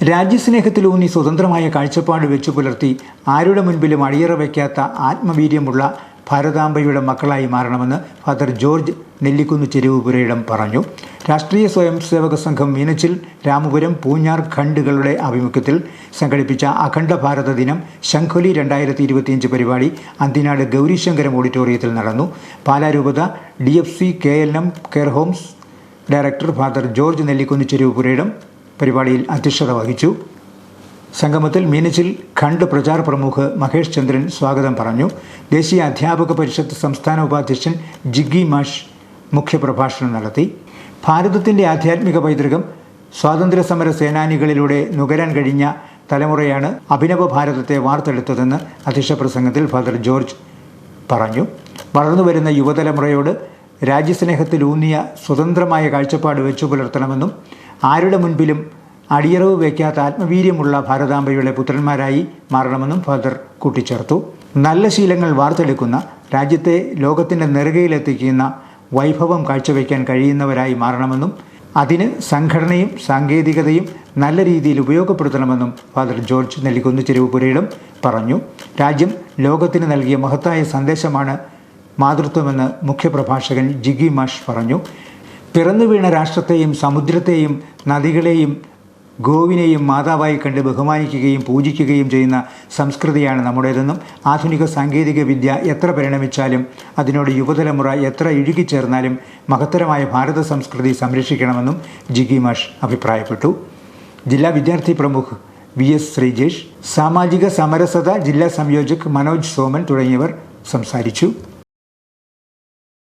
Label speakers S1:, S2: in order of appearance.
S1: രാജ്യസ്നേഹത്തിലൂന്നി സ്വതന്ത്രമായ കാഴ്ചപ്പാട് വെച്ചു പുലർത്തി ആരുടെ മുൻപിലും അടിയറ വയ്ക്കാത്ത ആത്മവീര്യമുള്ള ഭാരതാംബയുടെ മക്കളായി മാറണമെന്ന് ഫാദർ ജോർജ് നെല്ലിക്കുന്ന് ചെരുവുപുരയിടം പറഞ്ഞു. രാഷ്ട്രീയ സ്വയം സേവക സംഘം മീനച്ചിൽ, രാമപുരം, പൂഞ്ഞാർ ഖണ്ഡുകളുടെ ആഭിമുഖ്യത്തിൽ സംഘടിപ്പിച്ച അഖണ്ഡ ഭാരത ദിനം ശംഖൊലി 2025 പരിപാടി അന്തിനാട് ഗൗരീശങ്കരം ഓഡിറ്റോറിയത്തിൽ നടന്നു. പാലാരൂപത DFC KLM care homes director father George Nellikunnu Cheruvupurayidam പരിപാടിയിൽ അധ്യക്ഷത വഹിച്ചു. സംഗമത്തിൽ മീനച്ചിൽ ഖണ്ഡ് പ്രചാർ പ്രമുഖ് മഹേഷ് ചന്ദ്രൻ സ്വാഗതം പറഞ്ഞു. ദേശീയ അധ്യാപക പരിഷത്ത് സംസ്ഥാന ഉപാധ്യക്ഷൻ ജിഗ്ഗി മാഷ് മുഖ്യപ്രഭാഷണം നടത്തി. ഭാരതത്തിൻ്റെ ആധ്യാത്മിക പൈതൃകം സ്വാതന്ത്ര്യ സമര സേനാനികളിലൂടെ നുകരാൻ കഴിഞ്ഞ തലമുറയാണ് അഭിനവ ഭാരതത്തെ വാർത്തെടുത്തതെന്ന് അധ്യക്ഷ പ്രസംഗത്തിൽ ഫാദർ ജോർജ് പറഞ്ഞു. വളർന്നുവരുന്ന യുവതലമുറയോട് രാജ്യസ്നേഹത്തിലൂന്നിയ സ്വതന്ത്രമായ കാഴ്ചപ്പാട് വെച്ചു പുലർത്തണമെന്നും ആരുടെ മുൻപിലും അടിയറവ് വയ്ക്കാത്ത ആത്മവീര്യമുള്ള ഭാരതാംബയുടെ പുത്രന്മാരായി മാറണമെന്നും ഫാദർ കൂട്ടിച്ചേർത്തു. നല്ല ശീലങ്ങൾ വാർത്തെടുക്കുന്ന, രാജ്യത്തെ ലോകത്തിൻ്റെ നെറുകയിലെത്തിക്കുന്ന വൈഭവം കാഴ്ചവെക്കാൻ കഴിയുന്നവരായി മാറണമെന്നും അതിന് സംഘടനയും സാങ്കേതികതയും നല്ല രീതിയിൽ ഉപയോഗപ്പെടുത്തണമെന്നും ഫാദർ ജോർജ് നെല്ലിക്കുന്ന് ചെരുവുപുരയിടം പറഞ്ഞു. രാജ്യം ലോകത്തിന് നൽകിയ മഹത്തായ സന്ദേശമാണ് മാതൃത്വമെന്ന് മുഖ്യപ്രഭാഷകൻ ജിഗ്ഗി മാഷ് പറഞ്ഞു. പിറന്നു വീണ രാഷ്ട്രത്തെയും സമുദ്രത്തെയും നദികളെയും ഗോവിനെയും മാതാവായി കണ്ട് ബഹുമാനിക്കുകയും പൂജിക്കുകയും ചെയ്യുന്ന സംസ്കൃതിയാണ് നമ്മുടേതെന്നും ആധുനിക സാങ്കേതിക വിദ്യ എത്ര പരിണമിച്ചാലും അതിനോട് യുവതലമുറ എത്ര ഇഴുകിച്ചേർന്നാലും മഹത്തരമായ ഭാരത സംസ്കൃതി സംരക്ഷിക്കണമെന്നും ജിഗ്ഗി മാഷ് അഭിപ്രായപ്പെട്ടു. ജില്ലാ വിദ്യാർത്ഥി പ്രമുഖ് VS ശ്രീജേഷ്, സാമാജിക സമരസത ജില്ലാ സംയോജക് മനോജ് സോമൻ തുടങ്ങിയവർ സംസാരിച്ചു.